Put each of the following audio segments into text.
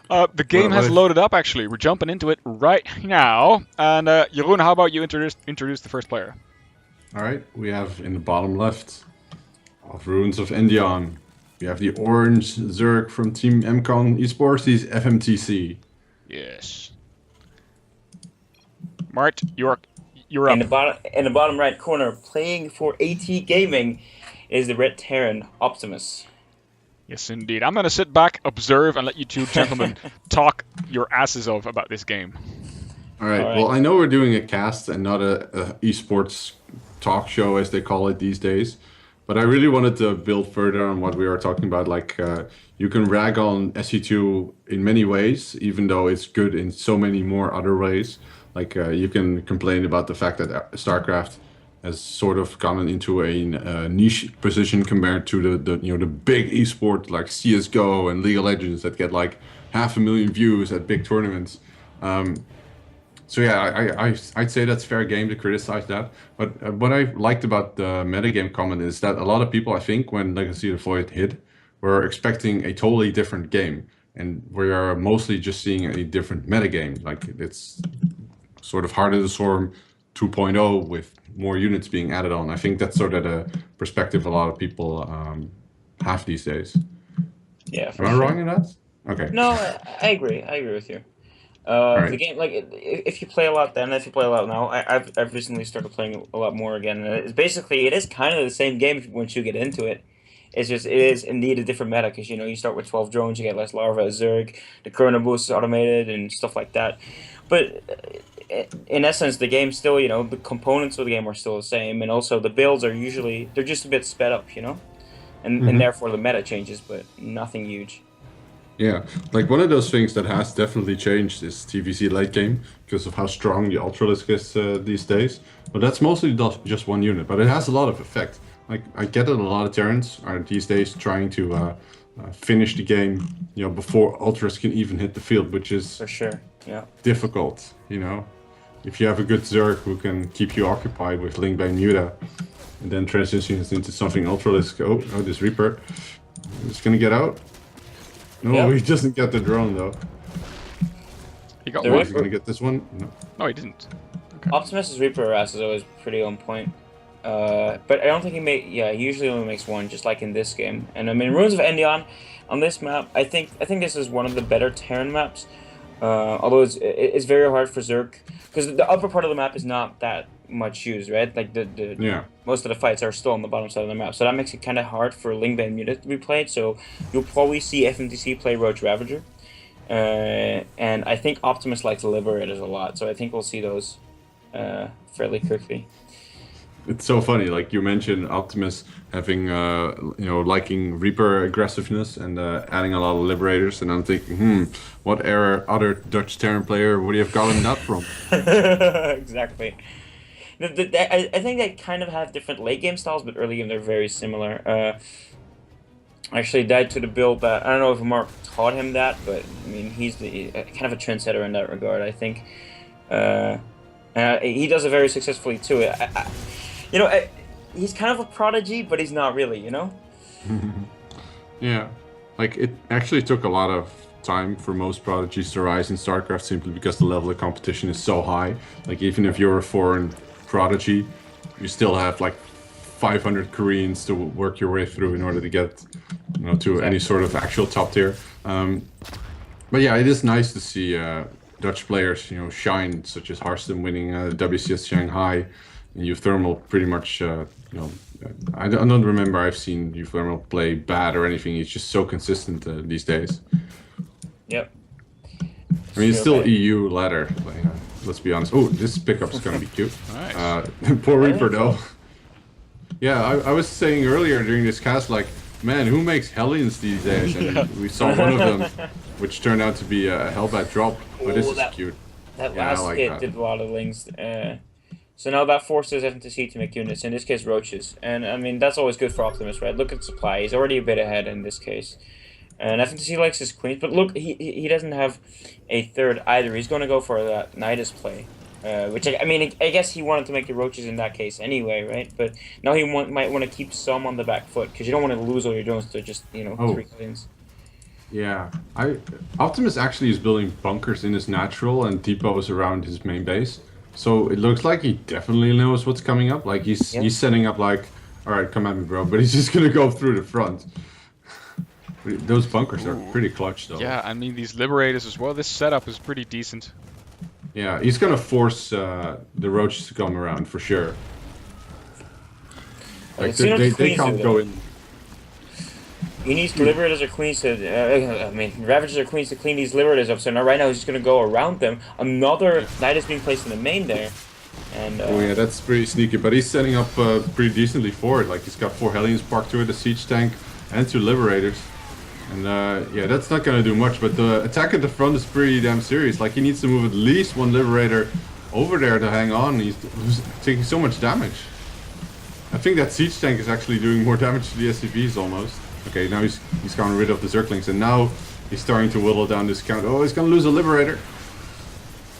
The game has loaded up, actually. We're jumping into it right now. And Jeroen, how about you introduce the first player? Alright, we have in the bottom left of Ruins of Endion. We have the orange Zerg from Team MCon Esports, he's Fmtc. Yes. Mart, you're up. In the bottom right corner, playing for AT Gaming, is the Red Terran Optimus. Yes, indeed. I'm going to sit back, observe, and let you two gentlemen talk your asses off about this game. Alright, well, I know we're doing a cast and not a esports talk show, as they call it these days. But I really wanted to build further on what we were talking about. Like, you can rag on SE2 in many ways, even though it's good in so many more other ways. Like, you can complain about the fact that StarCraft has sort of gone into a niche position compared to the big esport like CS:GO and League of Legends that get like 500,000 views at big tournaments. So yeah, I'd say that's fair game to criticize that. But what I liked about the metagame comment is that a lot of people, I think, when Legacy of the Void hit, were expecting a totally different game, and we are mostly just seeing a different metagame. Like, it's sort of Heart of the Storm 2.0 with more units being added on. I think that's sort of the perspective a lot of people have these days. Yeah. Am I wrong in that? Okay. No, I agree. I agree with you. Right. The game, like, if you play a lot then, if you play a lot now, I've recently started playing a lot more again. And it is kind of the same game once you get into it. It's just, it is indeed a different meta, because, you start with 12 drones, you get less larva, Zerg, the chrono boost is automated and stuff like that. But in essence, the game still, the components of the game are still the same, and also the builds are usually, they're just a bit sped up, and therefore the meta changes, but nothing huge. Yeah, like one of those things that has definitely changed is TVC late game because of how strong the Ultralisk is these days. But that's mostly just one unit, but it has a lot of effect. Like, I get that a lot of Terrans are these days trying to finish the game, before Ultras can even hit the field, which is for sure, yeah, difficult. If you have a good Zerg who can keep you occupied with Lingbane Muta, and then transitions into something Ultralisk. Oh, this Reaper is gonna get out. No, he doesn't get the drone though. He got one. one. Is he gonna get this one? No, he didn't. Okay. Optimus's Reaper harass is always pretty on point. But I don't think he usually only makes one, just like in this game. And I mean, Ruins of Endion, on this map, I think this is one of the better Terran maps. Although it's very hard for Zerg, because the upper part of the map is not that much used, right? Like most of the fights are still on the bottom side of the map, so that makes it kind of hard for Lingbane Muta to be played. So you'll probably see Fmtc play Roach Ravager, and I think Optimus likes Liberators a lot, so I think we'll see those fairly quickly. It's so funny, like you mentioned Optimus having, liking Reaper aggressiveness and adding a lot of Liberators, and I'm thinking, what other Dutch Terran player would he have gotten that from? Exactly. I think they kind of have different late game styles, but early game they're very similar. Actually died to the build that, I don't know if Mark taught him that, but I mean, he's kind of a trendsetter in that regard, I think. He does it very successfully too. He's kind of a prodigy, but he's not really, Yeah, like it actually took a lot of time for most prodigies to rise in StarCraft simply because the level of competition is so high. Like, even if you're a foreign prodigy, you still have like 500 Koreans to work your way through in order to get, to any sort of actual top tier. But yeah, it is nice to see Dutch players, shine, such as Harston winning WCS Shanghai. And Euthermal pretty much, I don't remember I've seen Euthermal play bad or anything. He's just so consistent these days. Yep. I mean, it's still EU ladder. Like, let's be honest. Oh, this pickup's gonna be cute. Nice. Poor Reaper though. Yeah, I was saying earlier during this cast, like, man, who makes Hellions these days? And we saw one of them, which turned out to be a Hellbat drop. But this is cute. That last hit did a lot of things. So now that forces Fmtc to make units, in this case Roaches. And I mean, that's always good for Optimus, right? Look at supply, he's already a bit ahead in this case. And Fmtc likes his queens, but look, he doesn't have a third either. He's going to go for that Nidus play. Which, I guess he wanted to make the Roaches in that case anyway, right? But now he might want to keep some on the back foot, because you don't want to lose all your drones to just, 3 queens. Yeah, Optimus actually is building bunkers in his natural and depots around his main base. So it looks like he definitely knows what's coming up. Like he's setting up like, all right, come at me, bro. But he's just gonna go through the front. Those bunkers are pretty clutch, though. Yeah, I mean these liberators as well. This setup is pretty decent. Yeah, he's gonna force the roaches to come around for sure. Like they can't go in. He needs liberators or queens to, I mean, ravagers or queens to clean these liberators up. So now, right now, he's just going to go around them. Another knight is being placed in the main there. And, oh yeah, that's pretty sneaky. But he's setting up pretty decently for it. Like, he's got 4 Hellions parked to it, a siege tank, and 2 liberators. And yeah, that's not going to do much. But the attack at the front is pretty damn serious. Like, he needs to move at least 1 liberator over there to hang on. He's taking so much damage. I think that siege tank is actually doing more damage to the SCVs almost. Okay, now he's gotten rid of the Zerglings, and now he's starting to whittle down this count. Oh, he's gonna lose a Liberator.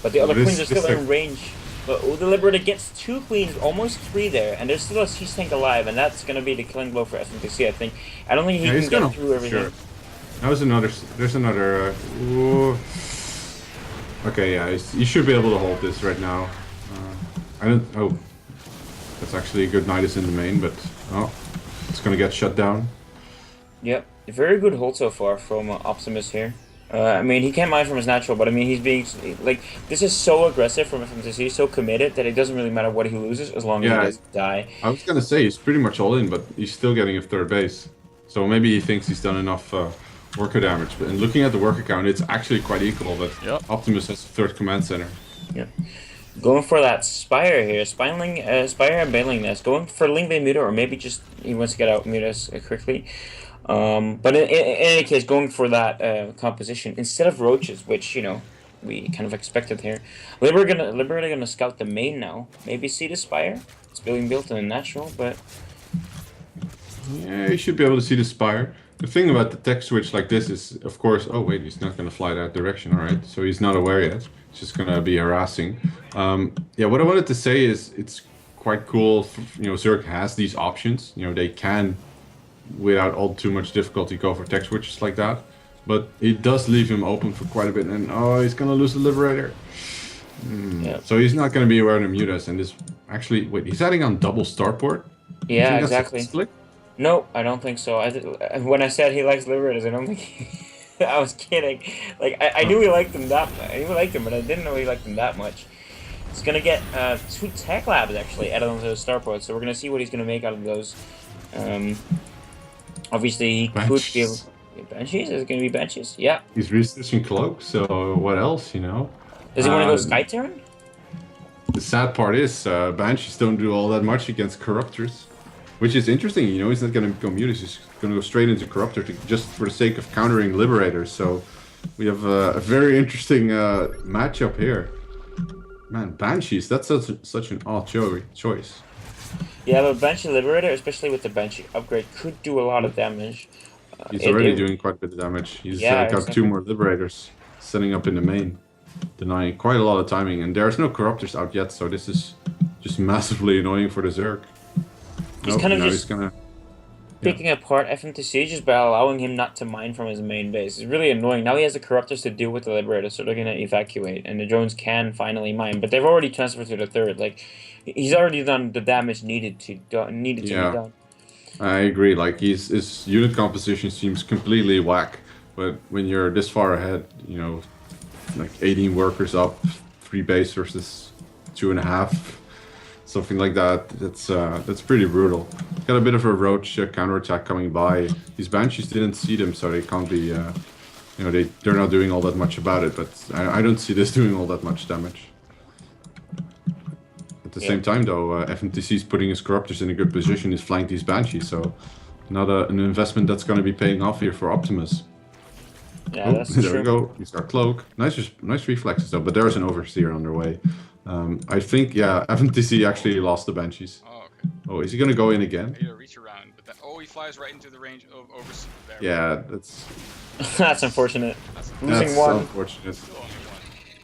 But the other queens are still in range. But the Liberator gets 2 queens, almost 3 there, and there's still a siege tank alive, and that's gonna be the killing blow for Fmtc, I think. I don't think he can get through everything. Sure. There's another. Okay, yeah, he should be able to hold this right now. Oh, that's actually a good Nidus in the main, but it's gonna get shut down. Yep, very good hold so far from Optimus here. I mean, he can't mine from his natural, but I mean, he's being, like, this is so aggressive from Fmtc, so committed that it doesn't really matter what he loses as long as he doesn't die. I was gonna say, he's pretty much all in, but he's still getting a 3rd base. So maybe he thinks he's done enough worker damage. But in looking at the worker count, it's actually quite equal, but Optimus has the 3rd command center. Yep. Going for that Spire here, Spire and Bailing Nest, going for Lingwei Muta, or maybe just he wants to get out Mutas quickly. But in any case, going for that composition instead of roaches, which, you know, we kind of expected here. Liberator gonna scout the main now. Maybe see the Spire. It's being built in a natural, but yeah, you should be able to see the Spire. The thing about the tech switch like this is, of course, oh wait, he's not gonna fly that direction. All right, so he's not aware yet. It's just gonna be harassing. Yeah, what I wanted to say is it's quite cool. You know, Zerg has these options. You know, they can, without all too much difficulty, go for tech switches like that. But it does leave him open for quite a bit, and he's gonna lose the Liberator. So he's not gonna be aware of the Mutas, and this actually, wait, he's adding on double starport? Yeah, exactly. No, I don't think so. When I said he likes Liberators, I don't think I was kidding. Like, I knew he liked them that much. I knew he liked them, but I didn't know he liked them that much. He's gonna get 2 tech labs actually added onto the starport, so we're gonna see what he's gonna make out of those. Obviously, he could be Banshees. Is it gonna be Banshees? Yeah. He's researching Cloak, so what else, you know? Does he want to go Sky Terran? The sad part is Banshees don't do all that much against Corruptors, which is interesting. You know, he's not gonna go Mutas. He's gonna go straight into Corruptor just for the sake of countering Liberators. So we have a very interesting matchup here. Man, Banshees, that's such an odd choice. Yeah, but Banshee Liberator, especially with the Banshee upgrade, could do a lot of damage. He's already doing quite a bit of damage. He's got 2 more Liberators setting up in the main, denying quite a lot of timing. And there's no Corruptors out yet, so this is just massively annoying for the Zerg. He's kind of just picking apart Fmtc just by allowing him not to mine from his main base. It's really annoying. Now he has the Corruptors to deal with the Liberators, so they're going to evacuate, and the drones can finally mine. But they've already transferred to the 3rd. Like, he's already done the damage needed to be done. I agree. Like, his unit composition seems completely whack. But when you're this far ahead, you know, like 18 workers up, 3 base versus 2.5, something like that. That's pretty brutal. Got a bit of a roach counterattack coming by. These Banshees didn't see them, so they can't be. You know, they're not doing all that much about it. But I don't see this doing all that much damage. At the same time, though, Fmtc is putting his Corruptors in a good position. He's flanked these Banshees, so not an investment that's going to be paying off here for Optimus. Yeah, that's there true. we go. He's got Cloak. Nice reflexes though, but there's an Overseer on their way. I think, Fmtc actually lost the Banshees. Oh, okay. Oh, is he going to go in again? He'll reach around, but then, he flies right into the range of Overseer. Yeah, that's That's unfortunate. Losing one. Unfortunate.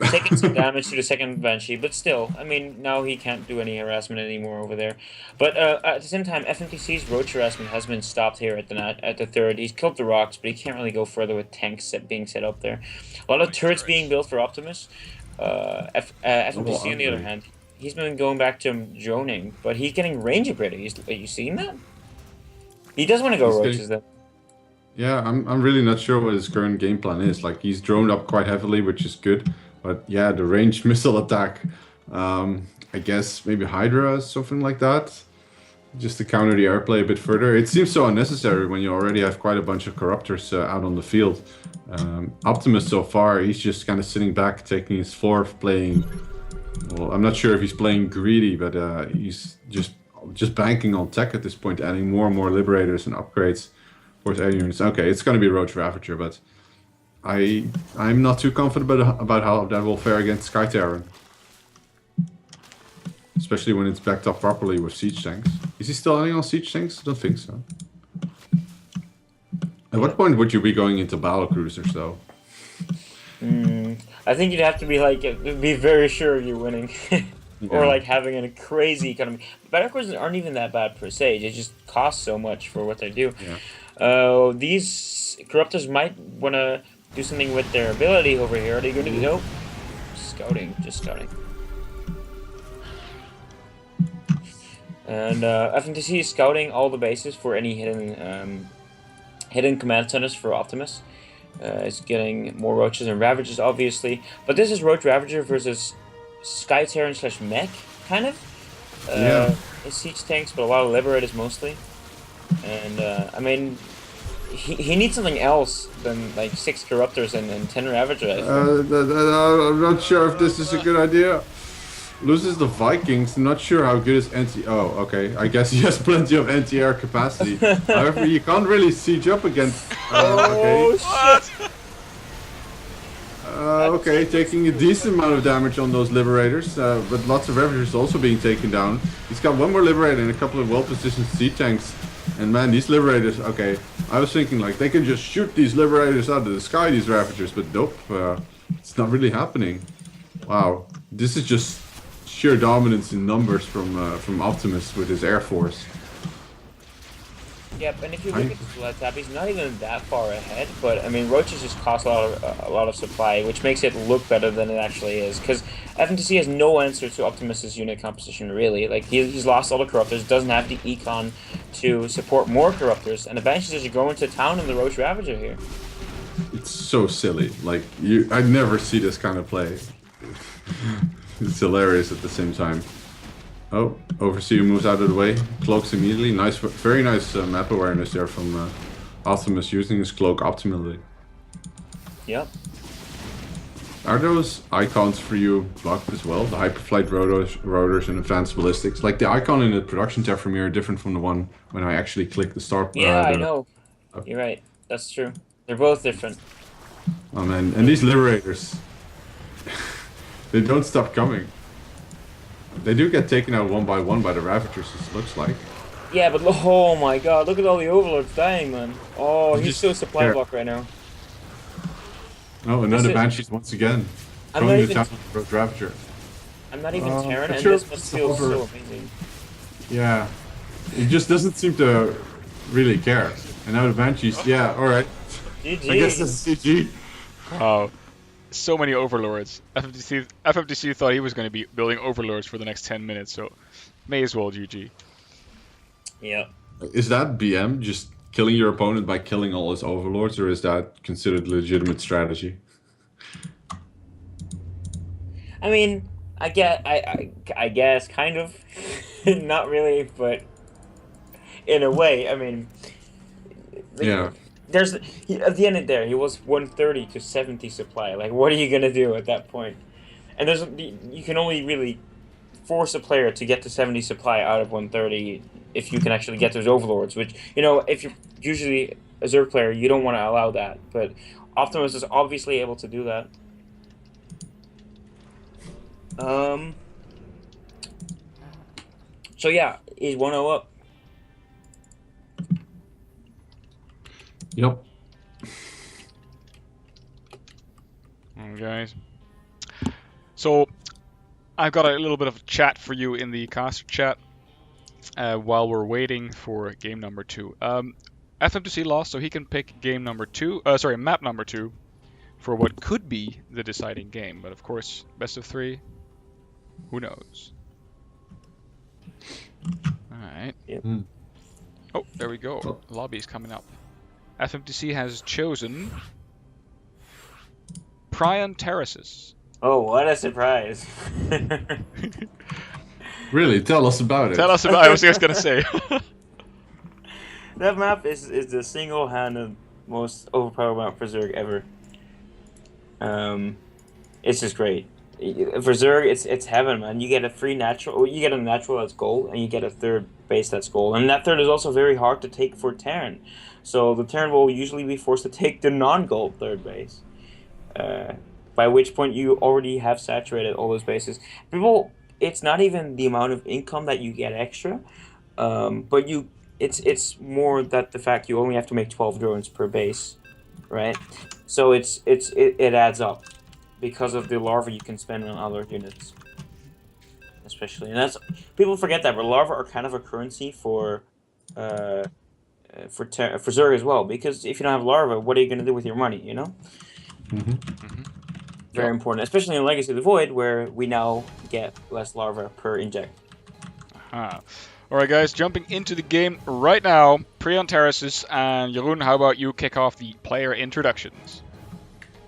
taking some damage to the second Banshee, but still, I mean, now he can't do any harassment anymore over there. But at the same time, Fmtc's roach harassment has been stopped here at the third. He's killed the rocks, but he can't really go further with tanks being set up there. A lot of turrets being built for Optimus. Fmtc, on the other hand, he's been going back to droning, but he's getting range upgraded. Are you seeing that? He does want to go roaches, though. Yeah, I'm really not sure what his current game plan is. Like, he's droned up quite heavily, which is good. But yeah, the ranged missile attack, I guess maybe Hydra, something like that. Just to counter the airplay a bit further. It seems so unnecessary when you already have quite a bunch of corruptors out on the field. Optimus so far, he's just kind of sitting back, taking his fourth, playing... Well, I'm not sure if he's playing greedy, but he's just banking on tech at this point, adding more and more Liberators and upgrades for his air units. Okay, it's going to be Roach Ravager, but I'm not too confident about how that will fare against Sky Terror. Especially when it's backed up properly with siege tanks. Is he still running on siege tanks? I don't think so. At what point would you be going into battle cruisers, though? I think you'd have to be very sure of you winning. Or like having a crazy economy. Battle cruisers aren't even that bad per se. They just cost so much for what they do. Yeah. These corruptors might want to do something with their ability over here. Are they going to go? Scouting, just scouting. And Fmtc is scouting all the bases for any hidden command centers for Optimus. It's getting more roaches and ravagers, obviously. But this is Roach Ravager versus Sky Terran / mech, kind of. Yeah. It's siege tanks, but a lot of Liberators mostly. And, I mean, he needs something else than, like, 6 Corruptors and 10 Ravagers. I'm not sure if this is a good idea. Loses the Vikings. I'm not sure how good his anti... Oh, okay. I guess he has plenty of anti-air capacity. However, you can't really siege up against... okay. Shit! Okay, taking a decent amount of damage on those Liberators, but lots of Ravagers also being taken down. He's got one more Liberator and a couple of well-positioned siege tanks. And man, these Liberators... Okay, I was thinking, like, they can just shoot these Liberators out of the sky, these Ravagers, but nope. It's not really happening. Wow. This is just... sheer dominance in numbers from Optimus with his Air Force. Yep, and if you look at the flat tab, he's not even that far ahead. But I mean, roaches just cost a lot of supply, which makes it look better than it actually is. Because Fmtc has no answer to Optimus's unit composition, really. Like he's lost all the corruptors, doesn't have the econ to support more corruptors, and the Banshees are going to town in the Roach Ravager here. It's so silly. Like I never see this kind of play. It's hilarious at the same time. Oh, Overseer moves out of the way. Cloaks immediately. Nice, very nice map awareness there from Optimus using his cloak optimally. Yep. Are those icons for you blocked as well? The hyperflight rotors and advanced ballistics? Like the icon in the production tab for me are different from the one when I actually click the start. Yeah, I know. You're right. That's true. They're both different. Oh man, and these Liberators. They don't stop coming. They do get taken out one by one by the Ravagers, it looks like. Yeah, but oh my god, look at all the Overlords dying, man. Oh, he's so supply block right now. Oh, another Banshees once again. I'm not even Ravager. I'm not even Terran, and this must feel so amazing. Yeah. He just doesn't seem to really care. And now the Banshees, yeah, alright. GG. I guess that's GG. Wow. So many Overlords. FMTC thought he was going to be building Overlords for the next 10 minutes, so may as well GG. Yeah. Is that BM just killing your opponent by killing all his Overlords, or is that considered legitimate strategy? I mean, I guess kind of. Not really, but in a way, I mean... Yeah. At the end of there, he was 130 to 70 supply. Like, what are you gonna do at that point? And you can only really force a player to get to 70 supply out of 130 if you can actually get those Overlords. Which, you know, if you're usually a Zerg player, you don't want to allow that. But Optimus is obviously able to do that. So yeah, he's 1-0 up. Yep. Alright, guys. So I've got a little bit of a chat for you in the caster chat while we're waiting for game number 2. Fmtc lost, so he can pick game number 2. Map number 2 for what could be the deciding game. But of course, best of 3. Who knows? All right. Yep. Oh, there we go. Lobby's coming up. FMTC has chosen Prion Terraces. Oh, what a surprise! Really? Tell us about it. Tell us about it. I was just going to say. That map is the single-handed most overpowered map for Zerg ever. It's just great. For Zerg, it's heaven, man. You get a free natural, you get a natural that's gold, and you get a third base that's gold. And that third is also very hard to take for Terran. So the Terran will usually be forced to take the non-gold third base. By which point you already have saturated all those bases. People, it's not even the amount of income that you get extra, but it's more that the fact you only have to make 12 drones per base, right? So it adds up because of the larvae you can spend on other units, especially. And that's, people forget that, but larvae are kind of a currency for Zerg as well. Because if you don't have larvae, what are you going to do with your money? You know. Very important, especially in Legacy of the Void, where we now get less larvae per inject. Alright guys, jumping into the game right now. Prion Terraces, and Jeroen, how about you kick off the player introductions?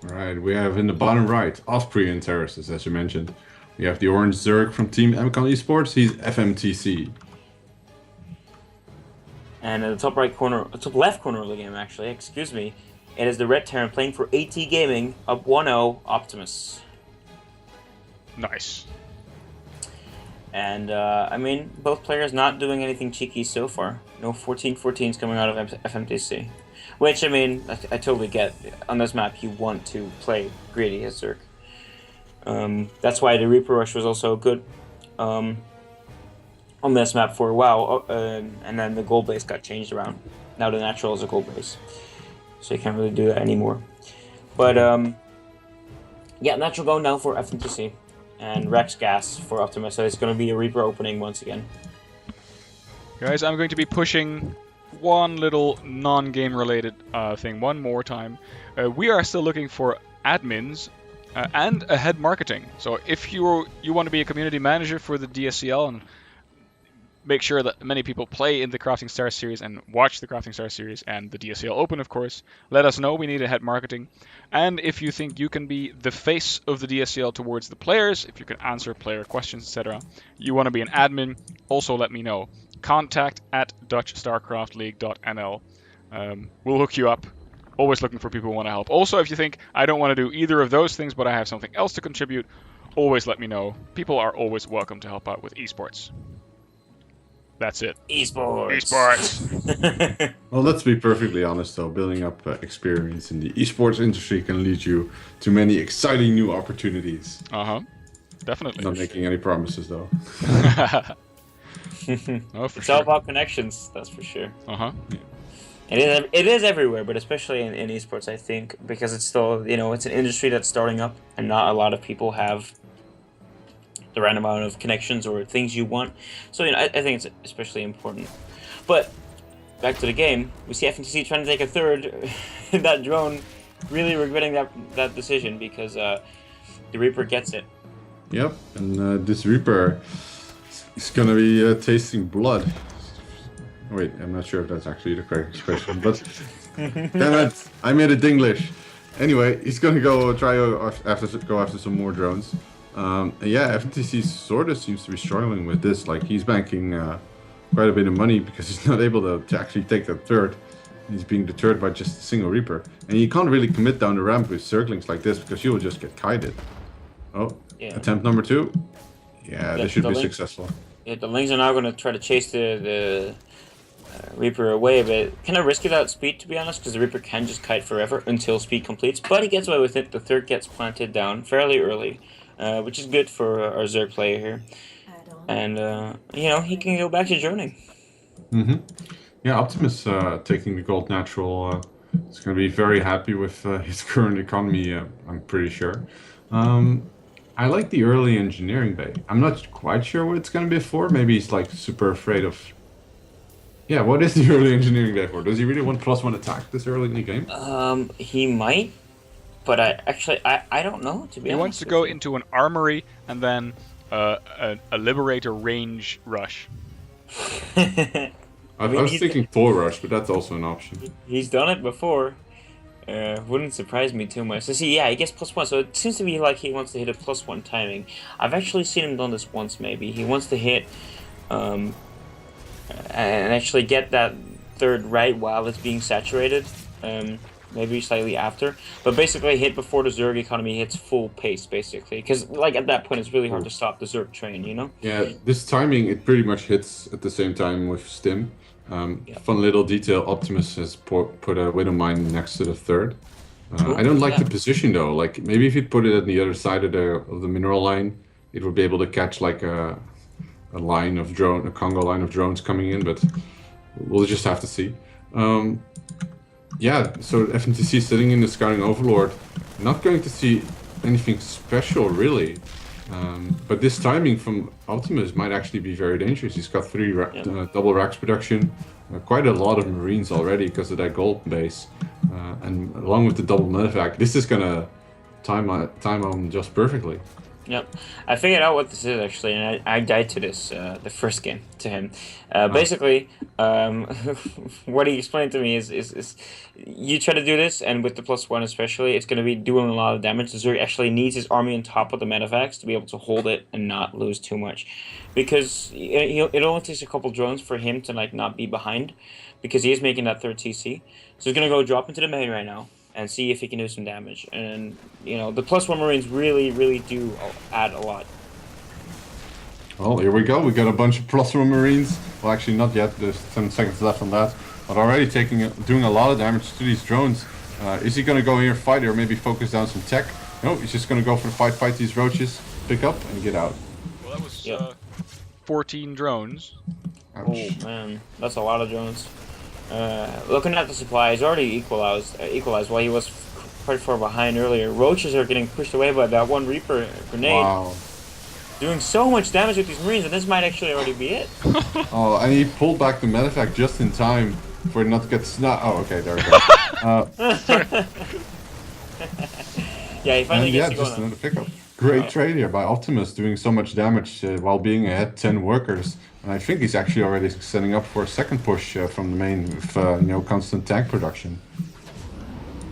Alright, we have in the bottom right, Prion Terraces, as you mentioned. We have the orange Zerg from Team MCon Esports, he's FMTC. And in the top right corner, top left corner of the game actually, excuse me, it is the red Terran playing for AT Gaming, up 1-0, Optimus. Nice. And, I mean, both players not doing anything cheeky so far. No 14-14s coming out of FMTC. Which, I mean, I totally get. On this map, you want to play greedy as Zerg. That's why the Reaper Rush was also good on this map for a while. And then the gold base got changed around. Now the natural is a gold base. So you can't really do that anymore. But, yeah, natural go now for FMTC. And Rex Gas for Optimus, so it's going to be a Reaper opening once again. Guys, I'm going to be pushing one little non-game related thing one more time. We are still looking for admins and a head marketing. So if you want to be a community manager for the DSCL and make sure that many people play in the Crafting Stars series and watch the Crafting Stars series and the DSCL Open, of course, let us know. We need a head marketing. And if you think you can be the face of the DSCL towards the players, if you can answer player questions, etc., you want to be an admin, also let me know. Contact at DutchStarCraftLeague.nl. We'll hook you up. Always looking for people who want to help. Also, if you think I don't want to do either of those things, but I have something else to contribute, always let me know. People are always welcome to help out with esports. That's it. Esports. Well, let's be perfectly honest though, building up experience in the esports industry can lead you to many exciting new opportunities. Definitely. Not making any promises though. Oh, for it's sure. all about connections, that's for sure. Yeah. It is everywhere, but especially in esports, I think, because it's still, it's an industry that's starting up, and not a lot of people have the right amount of connections or things you want. So, I think it's especially important. But, back to the game, we see FNTC trying to take a third. That drone really regretting that decision because the Reaper gets it. Yep, and this Reaper is gonna be tasting blood. Wait, I'm not sure if that's actually the correct expression, but damn it, I made it English. Anyway, he's gonna go after some more drones. Yeah, FTC sort of seems to be struggling with this. Like, he's banking quite a bit of money because he's not able to actually take that third. He's being deterred by just a single Reaper. And you can't really commit down the ramp with circlings like this because you will just get kited. Oh, yeah. Attempt number 2. Yeah, this should be successful. Yeah, the Lings are now going to try to chase the Reaper away, but kind of risky without speed, to be honest, because the Reaper can just kite forever until speed completes. But he gets away with it. The third gets planted down fairly early. Which is good for our Zerg player here. And, he can go back to droning. Yeah, Optimus taking the gold natural is going to be very happy with his current economy, I'm pretty sure. I like the early engineering bay. I'm not quite sure what it's gonna be for. Maybe he's like super afraid of. Yeah, what is the early engineering bay for? Does he really want +1 attack this early in the game? He might, but I don't know, to be He honest wants to with go you. into an armory and then a liberator range rush. I I mean, was thinking full rush, but that's also an option. he's done it before. Wouldn't surprise me too much. So see, yeah, he gets +1, so it seems to be like he wants to hit a +1 timing. I've actually seen him done this once, maybe. He wants to hit, um, and actually get that third right while it's being saturated, maybe slightly after. But basically hit before the Zerg economy hits full pace, basically. Because, like, at that point, it's really hard to stop the Zerg train, you know? Yeah, this timing, it pretty much hits at the same time with Stim. Yeah. Fun little detail, Optimus has put a Widow Mine next to the third. Cool. I don't like Yeah. the position though. Like maybe if you'd put it at the other side of the mineral line, it would be able to catch like a line of a Congo line of drones coming in, but we'll just have to see. Yeah, so FMTC sitting in the Scouting Overlord, not going to see anything special really. But this timing from Optimus might actually be very dangerous. He's got 3 double racks production, quite a lot of Marines already because of that gold base. And along with the double medevac, this is gonna time on just perfectly. Yep, I figured out what this is actually, and I died to this the first game to him. Basically, what he explained to me is you try to do this, and with the +1 especially, it's going to be doing a lot of damage. The Zerg actually needs his army on top of the medevacs to be able to hold it and not lose too much, because it only takes a couple drones for him to like not be behind, because he is making that third TC. So he's going to go drop into the main right now and see if he can do some damage. And, you know, the +1 Marines really do add a lot. Well, here we go. We got a bunch of +1 Marines. Well, actually not yet. There's 10 seconds left on that. But already doing a lot of damage to these drones. Is he going to go here fight or maybe focus down some tech? No, he's just going to go for the fight these roaches, pick up and get out. Well, that was 14 drones. Ouch. Oh, man. That's a lot of drones. Looking at the supply, he's already equalized while he was quite far behind earlier. Roaches are getting pushed away by that one Reaper grenade. Wow. Doing so much damage with these Marines, and this might actually already be it. Oh, and he pulled back the medevac just in time for it not to get Oh, okay, there we go. Yeah, he finally gets to go just now. another pickup. Great trade here by Optimus, doing so much damage while being ahead 10 workers. And I think he's actually already setting up for a second push from the main with constant tank production.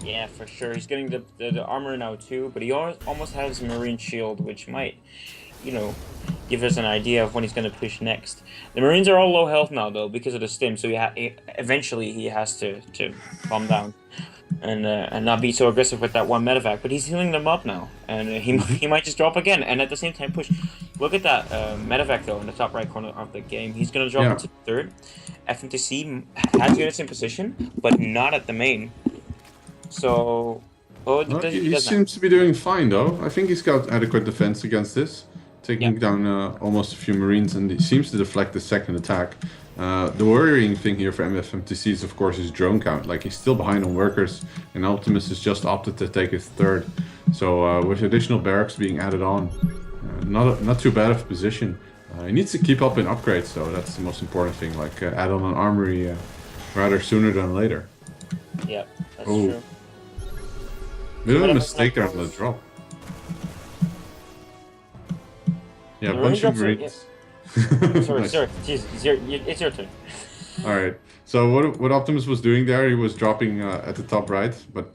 Yeah, for sure. He's getting the armor now too, but he almost has a Marine shield, which might, you know, give us an idea of when he's going to push next. The Marines are all low health now, though, because of the stim, so eventually he has to calm down and not be so aggressive with that one medevac. But he's healing them up now, and he might just drop again, and at the same time push. Look at that medevac, though, in the top right corner of the game. He's going to drop into third. FMTC has units in position, but not at the main. So... Oh, he seems to be doing fine, though. I think he's got adequate defense against this. Taking down almost a few Marines, and he seems to deflect the second attack. The worrying thing here for FMTC is, of course, his drone count. Like, he's still behind on workers, and Optimus has just opted to take his third. So, with additional barracks being added on, not too bad of a position. He needs to keep up in upgrades, though. That's the most important thing. Like, add on an armory rather sooner than later. Yeah, that's true. Bit of a mistake there on the drop. Yeah, a bunch of Marines. Sorry, jeez, it's your turn. Alright, so what Optimus was doing there, he was dropping at the top right, but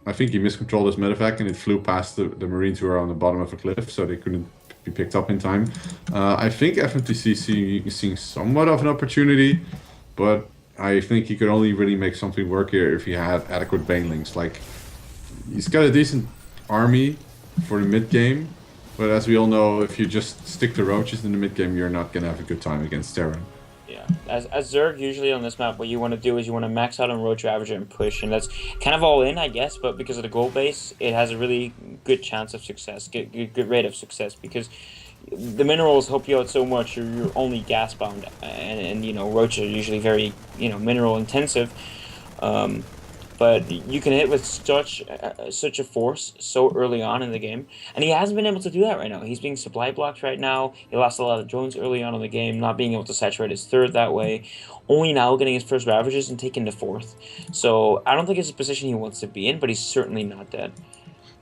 I think he miscontrolled his medevac and it flew past the Marines who were on the bottom of a cliff, so they couldn't be picked up in time. I think FMTC is seeing somewhat of an opportunity, but I think he could only really make something work here if he had adequate banelings. Like, he's got a decent army for the mid-game, but as we all know, if you just stick to roaches in the mid-game, you're not going to have a good time against Terran. Yeah, as Zerg, usually on this map, what you want to do is you want to max out on Roach Ravager and push, and that's kind of all in, I guess, but because of the gold base, it has a really good chance of success, good rate of success, because the minerals help you out so much, you're only gas bound, and you know, roaches are usually very, you know, mineral intensive. but you can hit with such a force so early on in the game, and he hasn't been able to do that right now. He's being supply blocked right now. He lost a lot of drones early on in the game, not being able to saturate his third that way. Only now getting his first Ravagers and taking the fourth. So I don't think it's a position he wants to be in, but he's certainly not dead.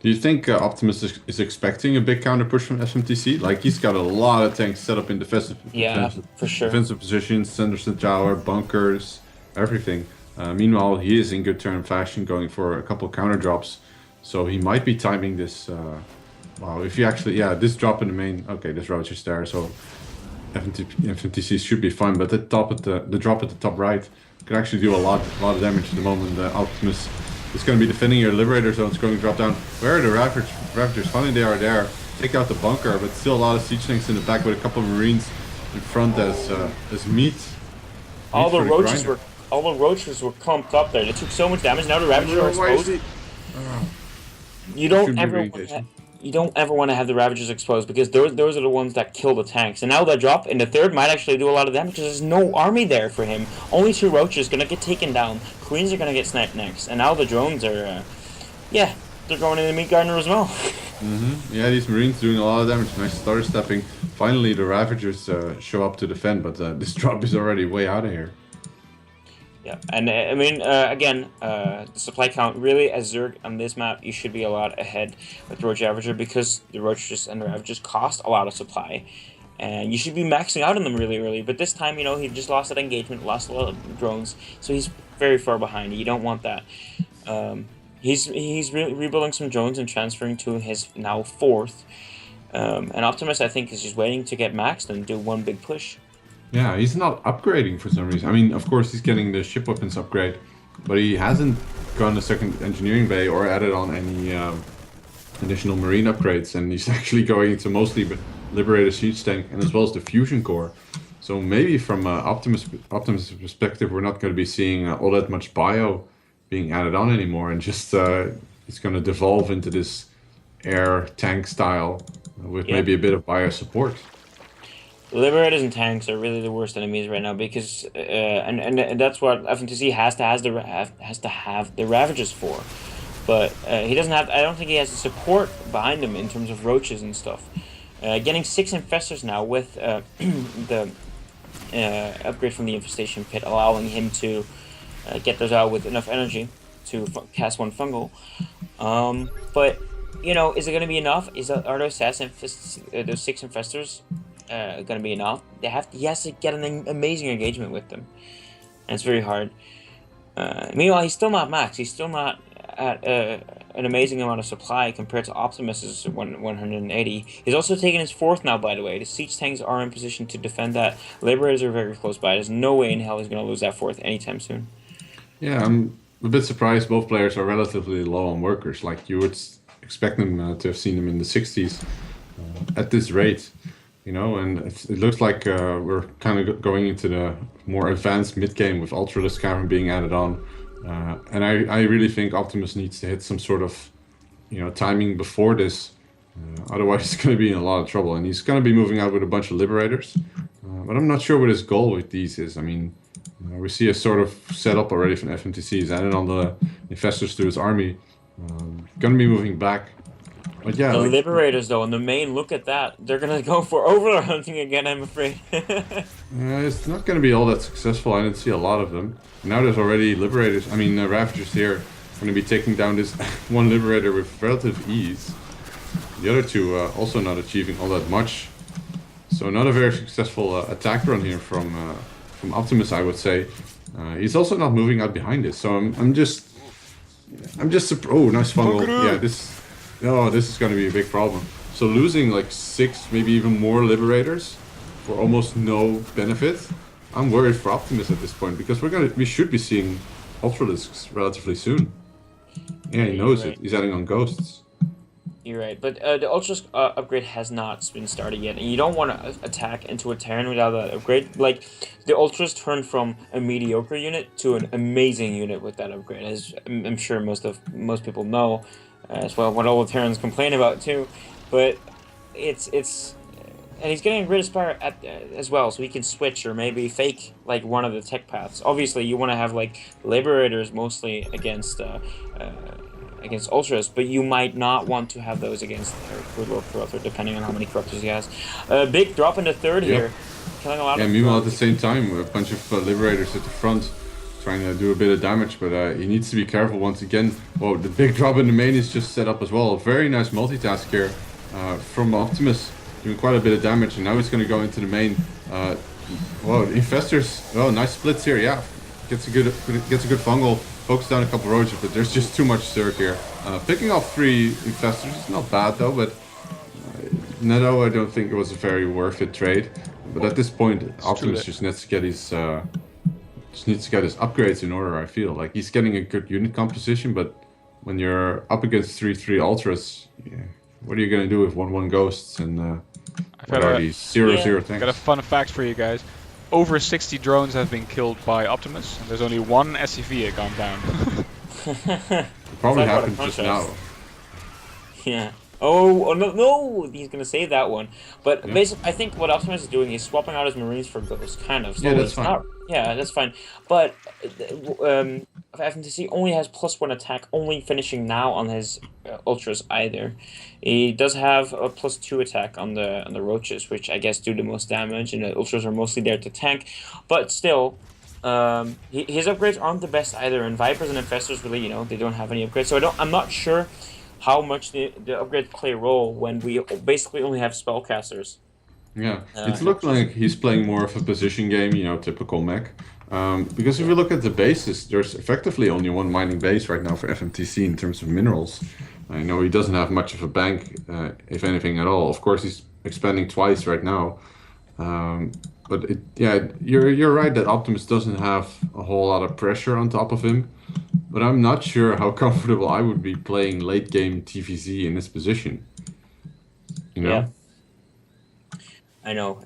Do you think Optimus is expecting a big counter push from Fmtc? Like, he's got a lot of tanks set up in defensive For sure. defensive positions, centers the tower, bunkers, everything. Meanwhile, he is in good turn fashion going for a couple counter drops. So he might be timing this. Wow, if you actually, this drop in the main. Okay, this Roach is there, so Fmtc should be fine. But the drop at the top right could actually do a lot of damage at the moment. Optimus is going to be defending your Liberator Zone. It's going to drop down. Where are the Ravagers? Finally, they are there. Take out the bunker, but still a lot of siege tanks in the back with a couple of Marines in front as meat. All the roaches were clumped up there. They took so much damage. Now the Ravagers are exposed. You don't ever want to have the Ravagers exposed, because those are the ones that kill the tanks. And now that drop in the third might actually do a lot of damage, because there's no army there for him. Only 2 Roaches gonna get taken down. Queens are gonna get sniped next. And now the drones are, they're going in the meat gardener as well. Yeah, these Marines doing a lot of damage. Nice stutter stepping. Finally, the Ravagers show up to defend, but this drop is already way out of here. Yeah, and I mean, again, the supply count, really, as Zerg on this map, you should be a lot ahead with the Roach Ravager, because the Roaches and the Ravagers cost a lot of supply. And you should be maxing out on them really early, but this time, he just lost that engagement, lost a lot of drones, so he's very far behind. You don't want that. He's rebuilding some drones and transferring to his now 4th. And Optimus, I think, is just waiting to get maxed and do one big push. Yeah, he's not upgrading for some reason. I mean, of course, he's getting the ship weapons upgrade, but he hasn't gone a second engineering bay or added on any additional marine upgrades, and he's actually going into mostly Liberator siege tank and as well as the fusion core. So maybe from Optimus' perspective, we're not going to be seeing all that much bio being added on anymore, and just it's going to devolve into this air tank style with maybe a bit of bio support. Liberators and tanks are really the worst enemies right now, because and that's what Fmtc has to have the Ravagers for, but he doesn't have. I don't think he has the support behind him in terms of roaches and stuff. Getting 6 infestors now with the upgrade from the infestation pit, allowing him to get those out with enough energy to cast 1 fungal. But is it going to be enough? Are those 6 infestors going to be enough? He has to get an amazing engagement with them, and it's very hard. Meanwhile, he's still not max. He's still not at an amazing amount of supply compared to Optimus's 180. He's also taken his 4th now, by the way. The siege tanks are in position to defend that. Liberators are very close by. There's no way in hell he's going to lose that 4th anytime soon. Yeah, I'm a bit surprised both players are relatively low on workers. Like, you would expect them to have seen them in the 60s at this rate. And it looks like we're kind of going into the more advanced mid-game with Ultralisk Cavern being added on. And I really think Optimus needs to hit some sort of, timing before this. Otherwise, he's going to be in a lot of trouble. And he's going to be moving out with a bunch of Liberators. But I'm not sure what his goal with these is. I mean, we see a sort of setup already from Fmtc. He's added on the infestors to his army. Going to be moving back. But yeah, the Liberators, though, in the main, look at that. They're going to go for overlord hunting again, I'm afraid. It's not going to be all that successful. I didn't see a lot of them. Now there's already Ravagers here. Going to be taking down this 1 Liberator with relative ease. The other 2 also not achieving all that much. So not a very successful attack run here from Optimus, I would say. He's also not moving out behind this. So I'm just oh, nice fungal. Yeah, this is going to be a big problem. So losing like 6, maybe even more Liberators for almost no benefit, I'm worried for Optimus at this point, because we should be seeing Ultralisks relatively soon. Yeah, he knows it. He's adding on ghosts. You're right, but the Ultralisk upgrade has not been started yet, and you don't want to attack into a Terran without that upgrade. Like, the Ultras turned from a mediocre unit to an amazing unit with that upgrade, as I'm sure most people know. As well, what all the Terrans complain about too, but it's And he's getting a grid aspire as well, so he can switch or maybe fake like one of the tech paths. Obviously, you want to have like liberators mostly against ultras, but you might not want to have those against Grid Lord Corruptor, depending on how many corruptors he has. Big drop into third here, killing a lot of. Meanwhile, at the same time, a bunch of liberators at the front, trying to do a bit of damage, but he needs to be careful once again. Whoa, the big drop in the main is just set up as well. Very nice multitask here from Optimus. Doing quite a bit of damage, and now he's going to go into the main. Whoa, Infestors. Oh, nice splits here. Yeah, gets a good fungal. Focus down a couple roaches, but there's just too much Zerg here. Picking off 3 Infestors is not bad though, but Neto, I don't think it was a very worth it trade. But at this point, Optimus just needs to get his upgrades in order. I feel like he's getting a good unit composition, but when you're up against 3/3 ultras, yeah, what are you gonna do with 1/1 ghosts and what are these 0/0 things? Got a fun fact for you guys. Over 60 drones have been killed by Optimus, and there's only 1 SCV gone down. It probably happened just now. Yeah. Oh no! He's gonna save that one. But basically, I think what Optimus is doing is swapping out his Marines for Ghosts, kind of. So yeah, that's fine. That's fine. But Fmtc only has +1 attack, only finishing now on his ultras either. He does have a +2 attack on the roaches, which I guess do the most damage, and the ultras are mostly there to tank. But still, his upgrades aren't the best either. And Vipers and Infestors really, they don't have any upgrades. So I'm not sure how much the upgrades play a role when we basically only have spellcasters. Yeah, it looked like he's playing more of a position game, typical mech. Because if you look at the bases, there's effectively only 1 mining base right now for FMTC in terms of minerals. I know he doesn't have much of a bank, if anything at all. Of course, he's expanding twice right now. But you're right that Optimus doesn't have a whole lot of pressure on top of him. But I'm not sure how comfortable I would be playing late game TVZ in this position. Yeah. I know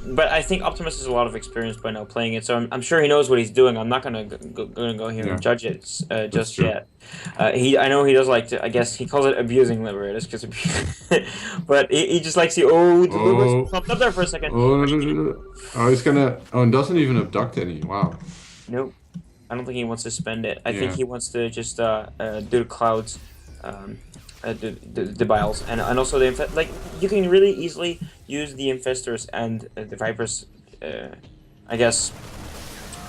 but I think Optimus has a lot of experience by now playing it, so I'm sure he knows what he's doing. I'm not gonna go here and judge it just yet. I know he does like to. I guess he calls it abusing liberators, but he just likes to popped up there for a second. He's gonna. And doesn't even abduct any. Wow. Nope. I don't think he wants to spend it. I think he wants to just do the clouds. The biles and also the you can really easily use the Infestors and the Vipers, I guess,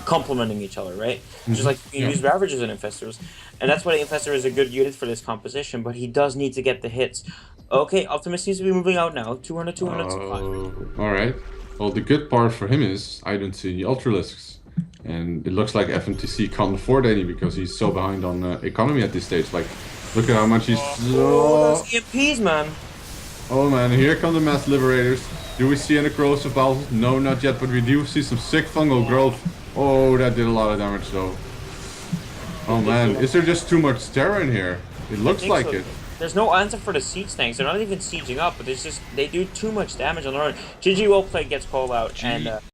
complementing each other, right? Just like you can use Ravagers and Infestors, and that's why the Infestor is a good unit for this composition. But he does need to get the hits. Okay, Optimus seems to be moving out now. 200, 200 supply. All right. Well, the good part for him is I don't see any Ultralisks, and it looks like FMTC can't afford any because he's so behind on economy at this stage. Like. Look at how much he's... those EMPs, man. Oh, man. Here come the mass liberators. Do we see any corrosive battles? No, not yet. But we do see some sick fungal growth. Oh, that did a lot of damage, though. Oh, man. Is there just too much terror in here? It looks like it. There's no answer for the siege tanks. They're not even sieging up, but they do too much damage on their own. GG well played gets called out. And